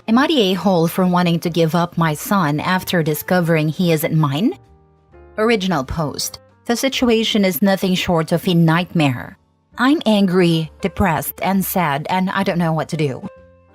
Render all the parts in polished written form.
Am I the a-hole for wanting to give up my son after discovering he isn't mine? Original post. The situation is nothing short of a nightmare. I'm angry, depressed, and sad, and I don't know what to do.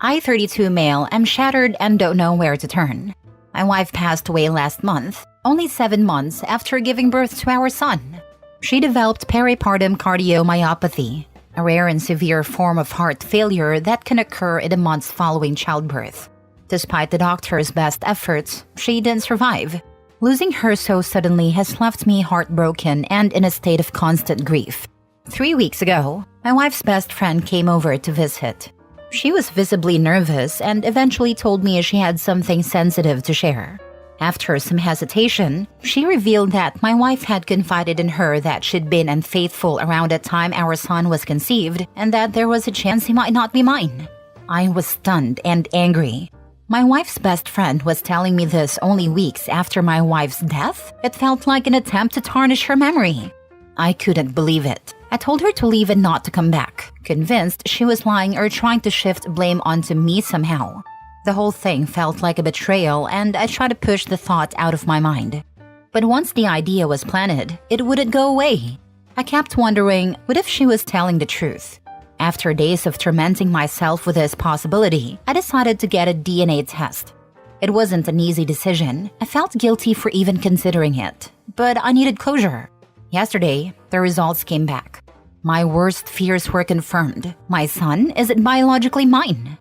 I, 32 male, am shattered and don't know where to turn. My wife passed away last month, only 7 months after giving birth to our son. She developed peripartum cardiomyopathy, a rare and severe form of heart failure that can occur in the months following childbirth. Despite the doctor's best efforts, she didn't survive. Losing her so suddenly has left me heartbroken and in a state of constant grief. 3 weeks ago, my wife's best friend came over to visit. She was visibly nervous and eventually told me she had something sensitive to share. After some hesitation, she revealed that my wife had confided in her that she'd been unfaithful around the time our son was conceived and that there was a chance he might not be mine. I was stunned and angry. My wife's best friend was telling me this only weeks after my wife's death? It felt like an attempt to tarnish her memory. I couldn't believe it. I told her to leave and not to come back, convinced she was lying or trying to shift blame onto me somehow. The whole thing felt like a betrayal, and I tried to push the thought out of my mind. But once the idea was planted, it wouldn't go away. I kept wondering, what if she was telling the truth? After days of tormenting myself with this possibility, I decided to get a DNA test. It wasn't an easy decision. I felt guilty for even considering it, but I needed closure. Yesterday, the results came back. My worst fears were confirmed. My son isn't biologically mine.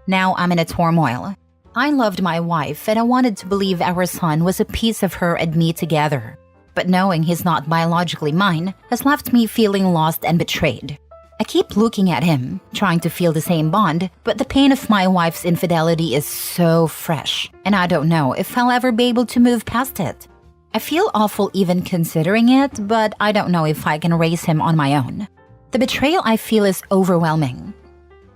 Now I'm in a turmoil. I loved my wife and I wanted to believe our son was a piece of her and me together. But knowing he's not biologically mine has left me feeling lost and betrayed. I keep looking at him, trying to feel the same bond, but the pain of my wife's infidelity is so fresh, and I don't know if I'll ever be able to move past it. I feel awful even considering it, but I don't know if I can raise him on my own. The betrayal I feel is overwhelming.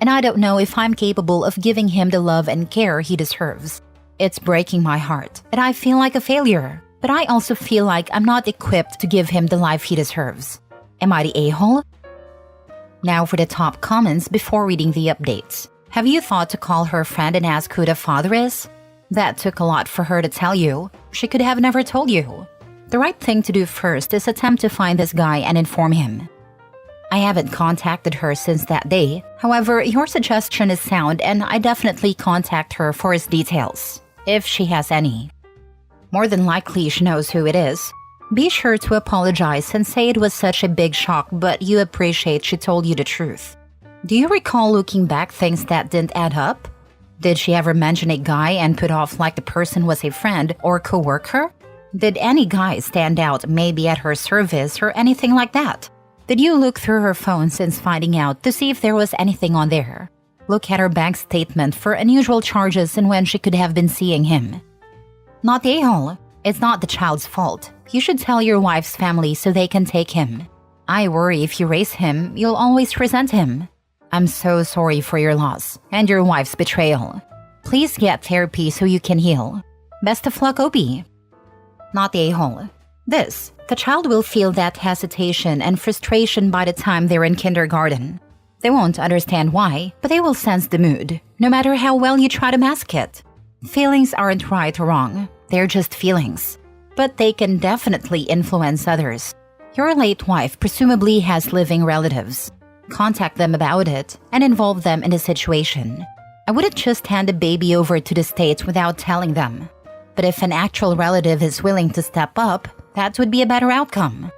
And I don't know if I'm capable of giving him the love and care he deserves. It's breaking my heart, and I feel like a failure. But I also feel like I'm not equipped to give him the life he deserves. Am I the a-hole? Now for the top comments before reading the updates. Have you thought to call her friend and ask who the father is? That took a lot for her to tell you. She could have never told you. The right thing to do first is attempt to find this guy and inform him. I haven't contacted her since that day. However, your suggestion is sound and I definitely contact her for his details, if she has any. More than likely she knows who it is. Be sure to apologize and say it was such a big shock, but you appreciate she told you the truth. Do you recall looking back things that didn't add up? Did she ever mention a guy and put off like the person was a friend or co-worker? Did any guy stand out maybe at her service or anything like that? Did you look through her phone since finding out to see if there was anything on there? Look at her bank statement for unusual charges and when she could have been seeing him. Not the a-hole. It's not the child's fault. You should tell your wife's family so they can take him. I worry if you raise him, you'll always resent him. I'm so sorry for your loss and your wife's betrayal. Please get therapy so you can heal. Best of luck, Obi. Not the a-hole. The child will feel that hesitation and frustration by the time they're in kindergarten. They won't understand why, but they will sense the mood, no matter how well you try to mask it. Feelings aren't right or wrong, they're just feelings. But they can definitely influence others. Your late wife presumably has living relatives. Contact them about it and involve them in the situation. I wouldn't just hand the baby over to the state without telling them. But if an actual relative is willing to step up, that would be a better outcome.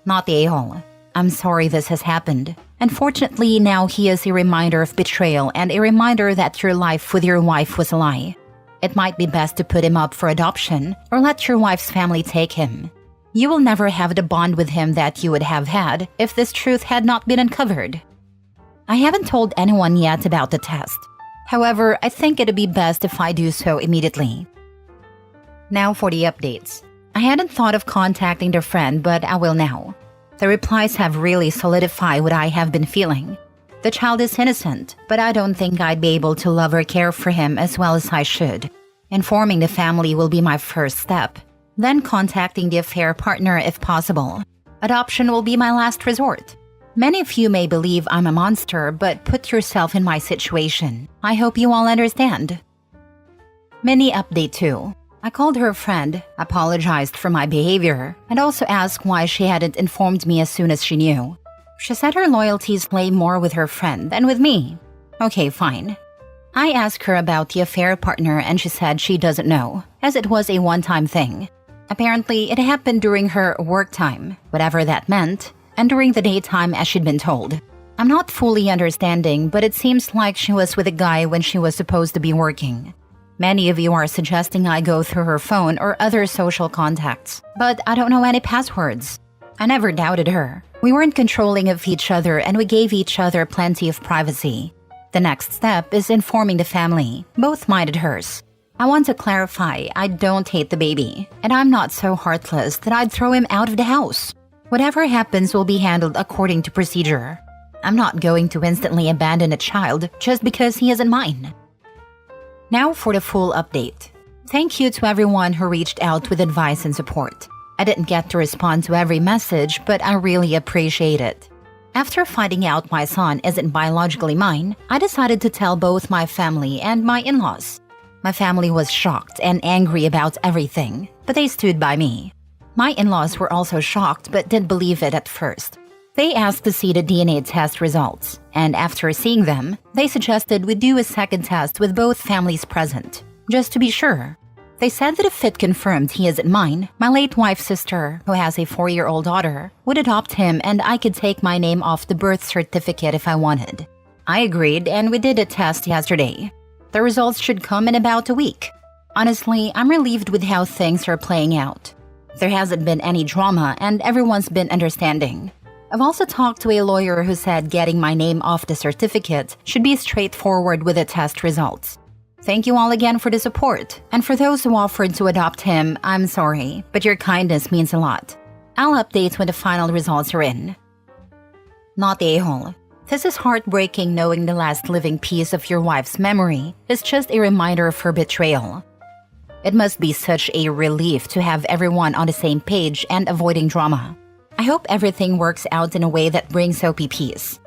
Not the a-hole. I'm sorry this has happened. Unfortunately, now he is a reminder of betrayal and a reminder that your life with your wife was a lie. It might be best to put him up for adoption or let your wife's family take him. You will never have the bond with him that you would have had if this truth had not been uncovered. I haven't told anyone yet about the test. However, I think it'd be best if I do so immediately. Now for the updates. I hadn't thought of contacting their friend, but I will now. The replies have really solidified what I have been feeling. The child is innocent, but I don't think I'd be able to love or care for him as well as I should. Informing the family will be my first step, then contacting the affair partner if possible. Adoption will be my last resort. Many of you may believe I'm a monster, but put yourself in my situation. I hope you all understand. Mini update too. I called her friend, apologized for my behavior, and also asked why she hadn't informed me as soon as she knew. She said her loyalties lay more with her friend than with me. Okay, fine. I asked her about the affair partner and she said she doesn't know, as it was a one-time thing. Apparently, it happened during her work time, whatever that meant, and during the daytime as she'd been told. I'm not fully understanding, but it seems like she was with a guy when she was supposed to be working. Many of you are suggesting I go through her phone or other social contacts, but I don't know any passwords. I never doubted her. We weren't controlling of each other and we gave each other plenty of privacy. The next step is informing the family. Both minded hers. I want to clarify, I don't hate the baby, and I'm not so heartless that I'd throw him out of the house. Whatever happens will be handled according to procedure. I'm not going to instantly abandon a child just because he isn't mine. Now for the full update. Thank you to everyone who reached out with advice and support. I didn't get to respond to every message, but I really appreciate it. After finding out my son isn't biologically mine, I decided to tell both my family and my in-laws. My family was shocked and angry about everything, but they stood by me. My in-laws were also shocked but didn't believe it at first. They asked to see the DNA test results, and after seeing them, they suggested we do a second test with both families present, just to be sure. They said that if it confirmed he isn't mine, my late wife's sister, who has a 4-year-old daughter, would adopt him and I could take my name off the birth certificate if I wanted. I agreed and we did a test yesterday. The results should come in about a week. Honestly, I'm relieved with how things are playing out. There hasn't been any drama and everyone's been understanding. I've also talked to a lawyer who said getting my name off the certificate should be straightforward with the test results. Thank you all again for the support, and for those who offered to adopt him, I'm sorry, but your kindness means a lot. I'll update when the final results are in. Not a-hole. This is heartbreaking knowing the last living piece of your wife's memory is just a reminder of her betrayal. It must be such a relief to have everyone on the same page and avoiding drama. I hope everything works out in a way that brings Opie peace.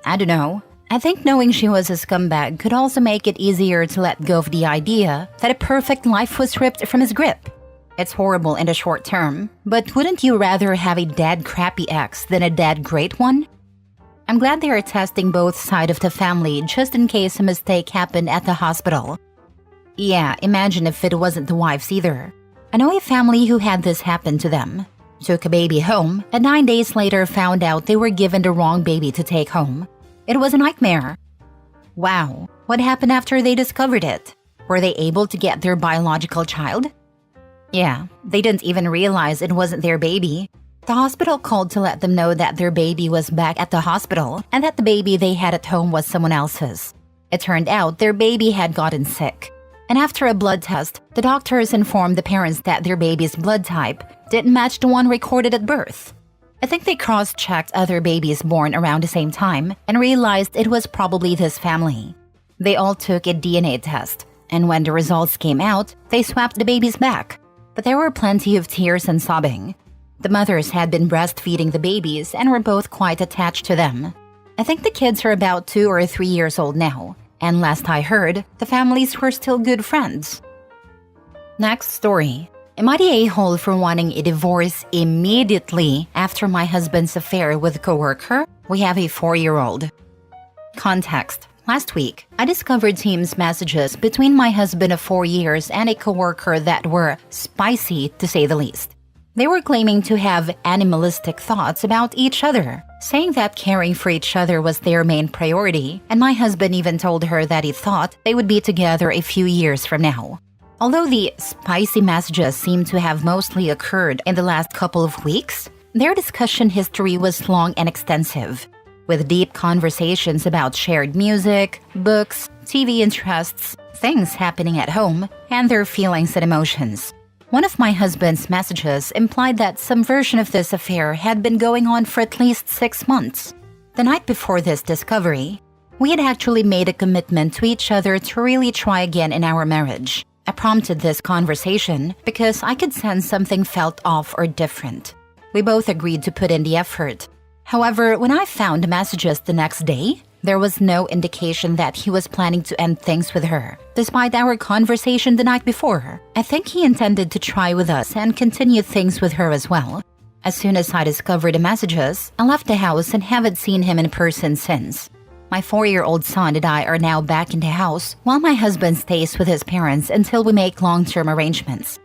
I don't know. I think knowing she was a scumbag could also make it easier to let go of the idea that a perfect life was ripped from his grip. It's horrible in the short term, but wouldn't you rather have a dead crappy ex than a dead great one? I'm glad they are testing both sides of the family just in case a mistake happened at the hospital. Yeah, imagine if it wasn't the wife's either. I know a family who had this happen to them. Took a baby home, and 9 days later found out they were given the wrong baby to take home. It was a nightmare. Wow, what happened after they discovered it? Were they able to get their biological child? Yeah, they didn't even realize it wasn't their baby. The hospital called to let them know that their baby was back at the hospital and that the baby they had at home was someone else's. It turned out their baby had gotten sick. And after a blood test, the doctors informed the parents that their baby's blood type didn't match the one recorded at birth. I think they cross-checked other babies born around the same time and realized it was probably this family. They all took a DNA test, and when the results came out, they swapped the babies back. But there were plenty of tears and sobbing. The mothers had been breastfeeding the babies and were both quite attached to them. I think the kids are about 2 or 3 years old now, and last I heard, the families were still good friends. Next story. Am I the a-hole for wanting a divorce immediately after my husband's affair with a coworker? We have a 4-year-old. Context. Last week, I discovered Teams messages between my husband of 4 years and a coworker that were spicy, to say the least. They were claiming to have animalistic thoughts about each other, saying that caring for each other was their main priority, and my husband even told her that he thought they would be together a few years from now. Although the spicy messages seem to have mostly occurred in the last couple of weeks, their discussion history was long and extensive, with deep conversations about shared music, books, TV interests, things happening at home, and their feelings and emotions. One of my husband's messages implied that some version of this affair had been going on for at least 6 months. The night before this discovery, we had actually made a commitment to each other to really try again in our marriage. I prompted this conversation because I could sense something felt off or different. We both agreed to put in the effort. However, when I found the messages the next day, There was no indication that he was planning to end things with her, despite our conversation the night before. I think he intended to try with us and continue things with her as well. As soon as I discovered the messages, I left the house and haven't seen him in person since. My 4-year-old son and I are now back in the house, while my husband stays with his parents until we make long-term arrangements.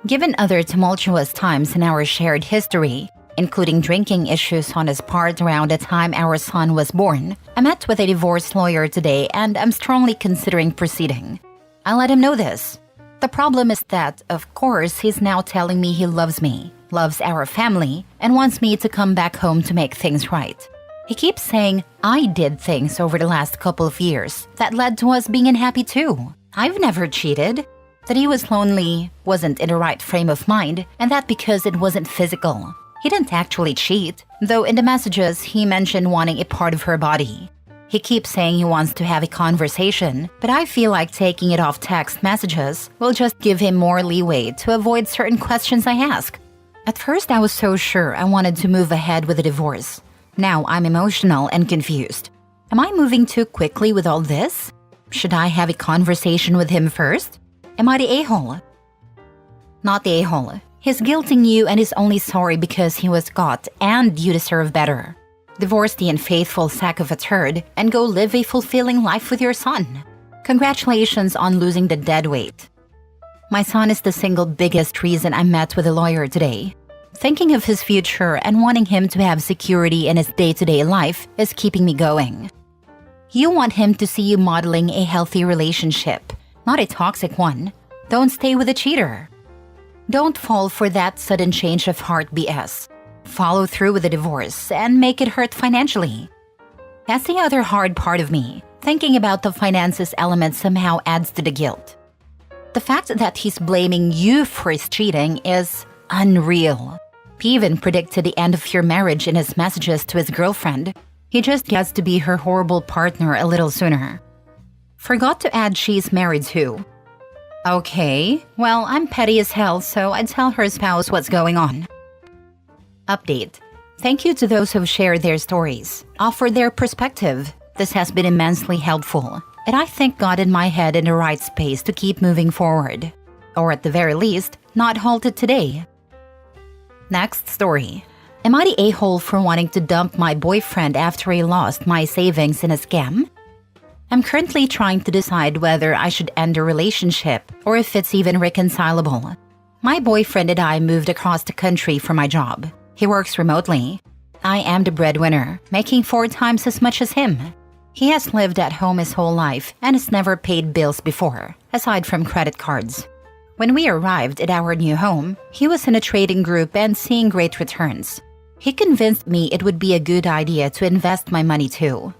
Given other tumultuous times in our shared history, including drinking issues on his part around the time our son was born, I met with a divorce lawyer today and I'm strongly considering proceeding. I let him know this. The problem is that, of course, he's now telling me he loves me, loves our family, and wants me to come back home to make things right. He keeps saying I did things over the last couple of years that led to us being unhappy too. I've never cheated. That he was lonely, wasn't in the right frame of mind, and that because it wasn't physical. He didn't actually cheat, though in the messages he mentioned wanting a part of her body. He keeps saying he wants to have a conversation, but I feel like taking it off text messages will just give him more leeway to avoid certain questions I ask. At first I was so sure I wanted to move ahead with a divorce. Now I'm emotional and confused. Am I moving too quickly with all this? Should I have a conversation with him first? Am I the a-hole? Not the a-hole. He's guilting you and is only sorry because he was caught and you deserve better. Divorce the unfaithful sack of a turd and go live a fulfilling life with your son. Congratulations on losing the dead weight. My son is the single biggest reason I met with a lawyer today. Thinking of his future and wanting him to have security in his day-to-day life is keeping me going. You want him to see you modeling a healthy relationship, not a toxic one. Don't stay with a cheater. Don't fall for that sudden change of heart BS. Follow through with the divorce and make it hurt financially. That's the other hard part of me. Thinking about the finances element somehow adds to the guilt. The fact that he's blaming you for his cheating is unreal. He even predicted the end of your marriage in his messages to his girlfriend. He just gets to be her horrible partner a little sooner. Forgot to add she's married too. Okay, well, I'm petty as hell, so I'd tell her spouse what's going on. Update. Thank you to those who've shared their stories, offered their perspective. This has been immensely helpful, and I think got in my head in the right space to keep moving forward. Or at the very least, not halted today. Next story. Am I the a-hole for wanting to dump my boyfriend after he lost my savings in a scam? I'm currently trying to decide whether I should end the relationship or if it's even reconcilable. My boyfriend and I moved across the country for my job. He works remotely. I am the breadwinner, making 4 times as much as him. He has lived at home his whole life and has never paid bills before, aside from credit cards. When we arrived at our new home, he was in a trading group and seeing great returns. He convinced me it would be a good idea to invest my money too.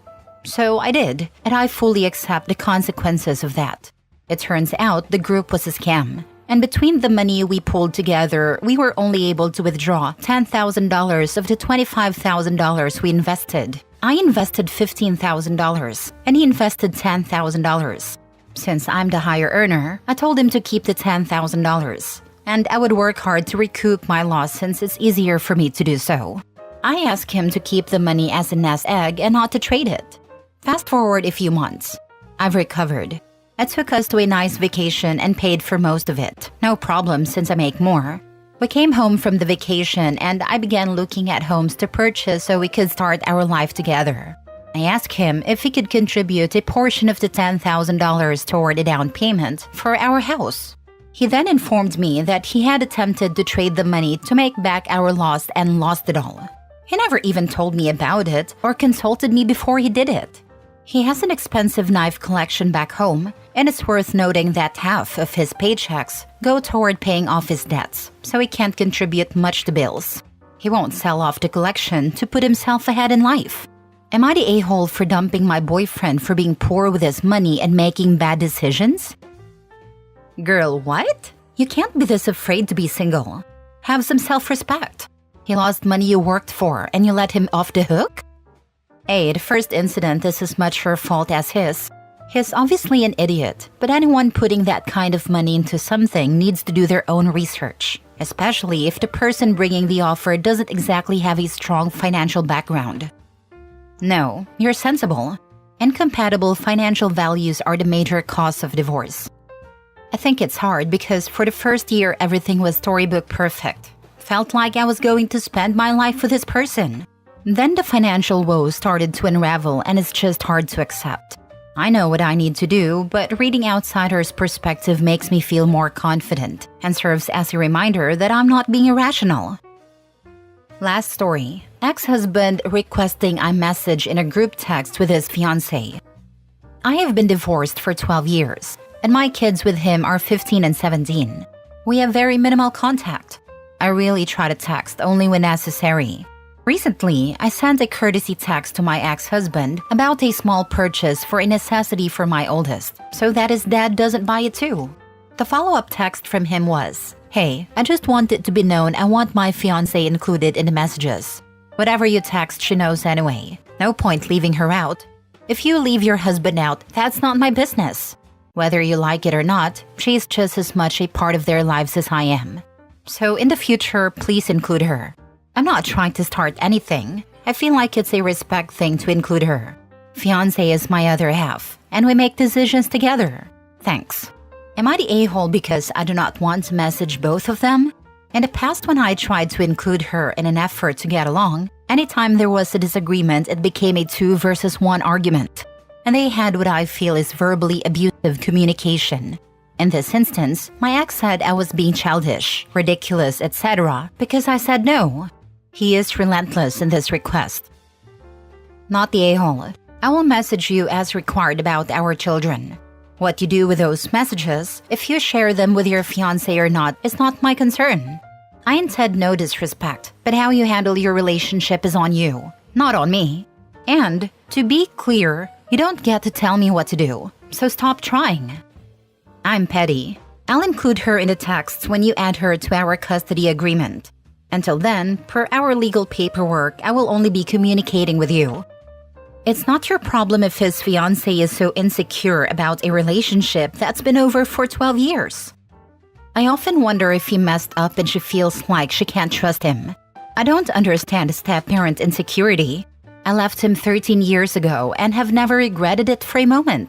So I did, and I fully accept the consequences of that. It turns out the group was a scam, and between the money we pulled together, we were only able to withdraw $10,000 of the $25,000 we invested. I invested $15,000, and he invested $10,000. Since I'm the higher earner, I told him to keep the $10,000, and I would work hard to recoup my loss since it's easier for me to do so. I asked him to keep the money as a nest egg and not to trade it. Fast forward a few months. I've recovered. I took us to a nice vacation and paid for most of it. No problem since I make more. We came home from the vacation and I began looking at homes to purchase so we could start our life together. I asked him if he could contribute a portion of the $10,000 toward a down payment for our house. He then informed me that he had attempted to trade the money to make back our loss and lost it all. He never even told me about it or consulted me before he did it. He has an expensive knife collection back home, and it's worth noting that half of his paychecks go toward paying off his debts, so he can't contribute much to bills. He won't sell off the collection to put himself ahead in life. Am I the a-hole for dumping my boyfriend for being poor with his money and making bad decisions? Girl, what? You can't be this afraid to be single. Have some self-respect. He lost money you worked for and you let him off the hook? The first incident is as much her fault as his. He's obviously an idiot, but anyone putting that kind of money into something needs to do their own research, especially if the person bringing the offer doesn't exactly have a strong financial background. No, you're sensible. Incompatible financial values are the major cause of divorce. I think it's hard because for the first year everything was storybook perfect. Felt like I was going to spend my life with this person. Then the financial woes started to unravel and it's just hard to accept. I know what I need to do, but reading outsiders' perspective makes me feel more confident and serves as a reminder that I'm not being irrational. Last story. Ex-husband requesting I message in a group text with his fiancée. I have been divorced for 12 years, and my kids with him are 15 and 17. We have very minimal contact. I really try to text only when necessary. Recently, I sent a courtesy text to my ex-husband about a small purchase for a necessity for my oldest, so that his dad doesn't buy it too. The follow-up text from him was, "Hey, I just want it to be known I want my fiancé included in the messages. Whatever you text, she knows anyway. No point leaving her out. If you leave your husband out, that's not my business. Whether you like it or not, she's just as much a part of their lives as I am. So in the future, please include her. I'm not trying to start anything. I feel like it's a respect thing to include her. Fiancé is my other half, and we make decisions together. Thanks." Am I the a-hole because I do not want to message both of them? In the past, when I tried to include her in an effort to get along, anytime there was a disagreement, it became a 2 versus 1 argument. And they had what I feel is verbally abusive communication. In this instance, my ex said I was being childish, ridiculous, etc. because I said no. He is relentless in this request. Not the a-hole. I will message you as required about our children. What you do with those messages, if you share them with your fiancé or not, is not my concern. I intend no disrespect, but how you handle your relationship is on you, not on me. And, to be clear, you don't get to tell me what to do, so stop trying. I'm petty. I'll include her in the texts when you add her to our custody agreement. Until then, per our legal paperwork, I will only be communicating with you. It's not your problem if his fiancé is so insecure about a relationship that's been over for 12 years. I often wonder if he messed up and she feels like she can't trust him. I don't understand step-parent insecurity. I left him 13 years ago and have never regretted it for a moment.